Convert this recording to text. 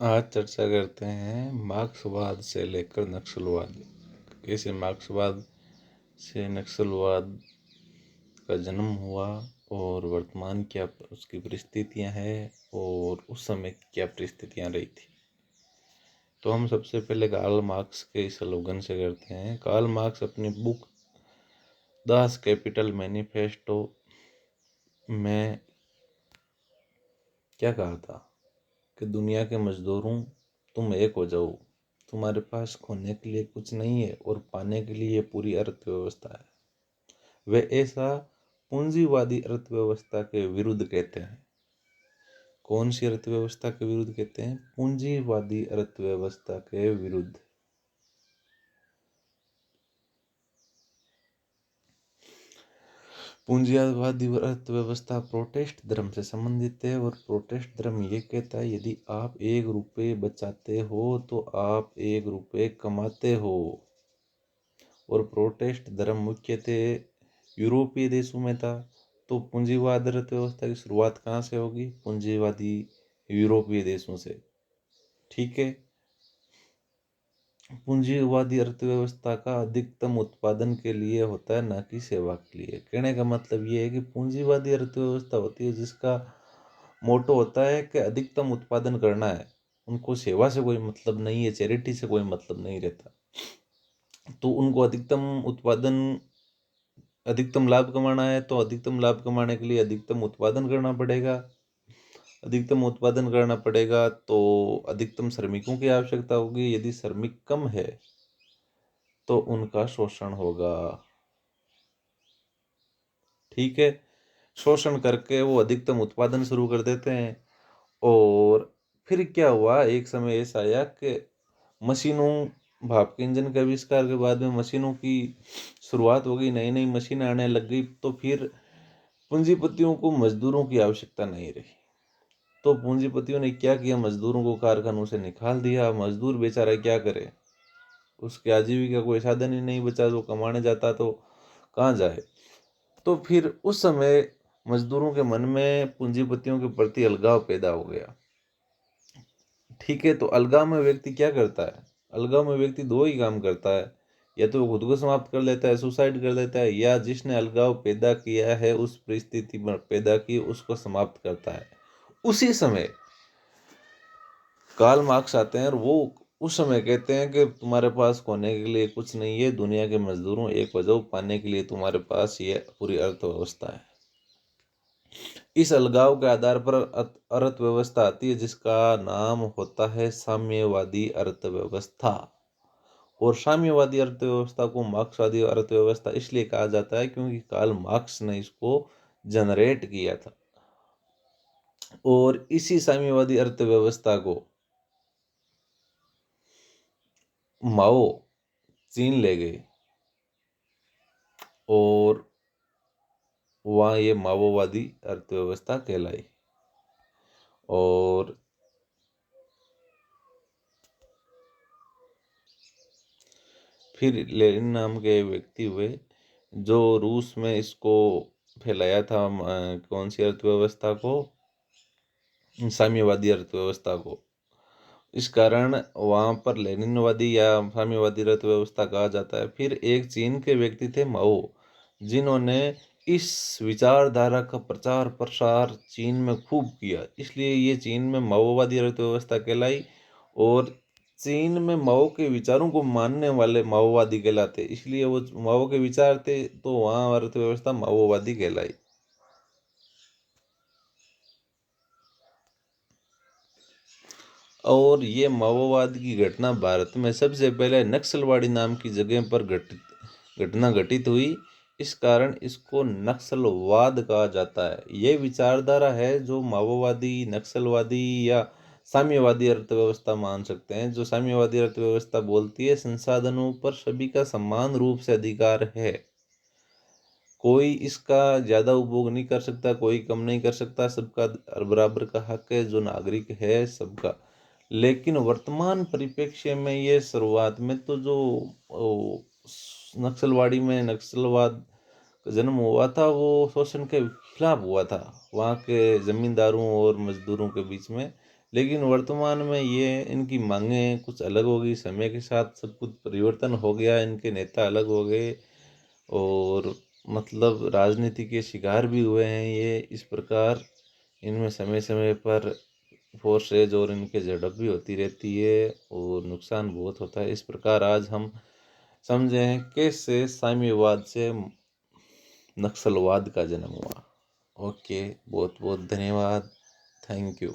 आज चर्चा करते हैं मार्क्सवाद से लेकर नक्सलवाद। कैसे मार्क्सवाद से नक्सलवाद का जन्म हुआ और वर्तमान क्या उसकी परिस्थितियां हैं और उस समय क्या परिस्थितियां रही थी। तो हम सबसे पहले कार्ल मार्क्स के इस स्लोगन से करते हैं। कार्ल मार्क्स अपनी बुक दास कैपिटल मैनिफेस्टो में क्या कहा था कि दुनिया के मजदूरों, तुम एक हो जाओ। तुम्हारे पास खोने के लिए कुछ नहीं है और पाने के लिए पूरी अर्थव्यवस्था है। वे ऐसा पूंजीवादी अर्थव्यवस्था के विरुद्ध कहते हैं। कौन सी अर्थव्यवस्था के विरुद्ध कहते हैं? पूंजीवादी अर्थव्यवस्था के विरुद्ध। पूंजीवादी अर्थव्यवस्था प्रोटेस्ट धर्म से संबंधित है और प्रोटेस्ट धर्म ये कहता है यदि आप 1 रुपये बचाते हो तो आप 1 रुपये कमाते हो। और प्रोटेस्ट धर्म मुख्यतः यूरोपीय देशों में था। तो पूंजीवाद अर्थव्यवस्था की शुरुआत कहाँ से होगी? पूंजीवादी यूरोपीय देशों से। ठीक है। पूंजीवादी अर्थव्यवस्था का अधिकतम उत्पादन के लिए होता है, न कि सेवा के लिए। कहने का मतलब ये है कि पूंजीवादी अर्थव्यवस्था होती है जिसका मोटो होता है कि अधिकतम उत्पादन करना है। उनको सेवा से कोई मतलब नहीं है, चैरिटी से कोई मतलब नहीं रहता। तो उनको अधिकतम लाभ कमाना है, तो अधिकतम लाभ कमाने के लिए अधिकतम उत्पादन करना पड़ेगा। अधिकतम उत्पादन करना पड़ेगा तो अधिकतम श्रमिकों की आवश्यकता होगी। यदि श्रमिक कम है तो उनका शोषण होगा। ठीक है। शोषण करके वो अधिकतम उत्पादन शुरू कर देते हैं। और फिर क्या हुआ, एक समय ऐसा आया कि मशीनों, भाप के इंजन के आविष्कार के बाद में मशीनों की शुरुआत हो गई, नई नई मशीनें आने लग गई। तो फिर पूंजीपतियों को मजदूरों की आवश्यकता नहीं रही। तो पूंजीपतियों ने क्या किया, मजदूरों को कारखानों से निकाल दिया। मजदूर बेचारा क्या करे, उसके आजीविका कोई साधन ही नहीं बचा। जो कमाने जाता तो कहाँ जाए। तो फिर उस समय मजदूरों के मन में पूंजीपतियों के प्रति अलगाव पैदा हो गया। ठीक है। तो अलगाव में व्यक्ति क्या करता है? अलगाव में व्यक्ति दो ही काम करता है, या तो वो खुद को समाप्त कर लेता है, सुसाइड कर लेता है, या जिसने अलगाव पैदा किया है, उस परिस्थिति में पैदा की, उसको समाप्त करता है। उसी समय कार्ल मार्क्स आते हैं और वो उस समय कहते हैं कि तुम्हारे पास खोने के लिए कुछ नहीं है, दुनिया के मजदूरों एक हो जाओ, पाने के लिए तुम्हारे पास ये पूरी अर्थव्यवस्था है। इस अलगाव के आधार पर अर्थव्यवस्था आती है जिसका नाम होता है साम्यवादी अर्थव्यवस्था। और साम्यवादी अर्थव्यवस्था को मार्क्सवादी अर्थव्यवस्था इसलिए कहा जाता है क्योंकि कार्ल मार्क्स ने इसको जनरेट किया था। और इसी साम्यवादी अर्थव्यवस्था को माओ चीन ले गए और वहाँ ये माओवादी अर्थव्यवस्था कहलाई। और फिर लेनिन नाम के व्यक्ति हुए जो रूस में इसको फैलाया था। कौन सी अर्थव्यवस्था को? साम्यवादी अर्थव्यवस्था को। इस कारण वहाँ पर लेनिनवादी या साम्यवादी अर्थव्यवस्था कहा जाता है। फिर एक चीन के व्यक्ति थे माओ, जिन्होंने इस विचारधारा का प्रचार प्रसार चीन में खूब किया, इसलिए ये चीन में माओवादी अर्थव्यवस्था कहलाई। और चीन में माओ के विचारों को मानने वाले माओवादी कहलाते, इसलिए वो माओ के विचार थे तो वहाँ अर्थव्यवस्था माओवादी कहलाई। और ये माओवाद की घटना भारत में सबसे पहले नक्सलवाड़ी नाम की जगह पर घटना घटित हुई। इस कारण इसको नक्सलवाद कहा जाता है। ये विचारधारा है जो माओवादी, नक्सलवादी या साम्यवादी अर्थव्यवस्था मान सकते हैं। जो साम्यवादी अर्थव्यवस्था बोलती है संसाधनों पर सभी का समान रूप से अधिकार है, कोई इसका ज़्यादा उपभोग नहीं कर सकता, कोई कम नहीं कर सकता, सबका बराबर का हक है, जो नागरिक है सबका। लेकिन वर्तमान परिप्रेक्ष्य में ये शुरुआत में तो जो नक्सलवाड़ी में नक्सलवाद का जन्म हुआ था वो शोषण के खिलाफ हुआ था, वहाँ के जमींदारों और मजदूरों के बीच में लेकिन वर्तमान में ये इनकी मांगें कुछ अलग हो गई, समय के साथ सब कुछ परिवर्तन हो गया, इनके नेता अलग हो गए और मतलब राजनीति के शिकार भी हुए हैं ये। इस प्रकार इनमें समय समय पर फोर्सेज और इनके झड़प भी होती रहती है और नुकसान बहुत होता है। इस प्रकार आज हम समझें कैसे साम्यवाद से नक्सलवाद का जन्म हुआ। ओके, बहुत बहुत धन्यवाद। Thank you.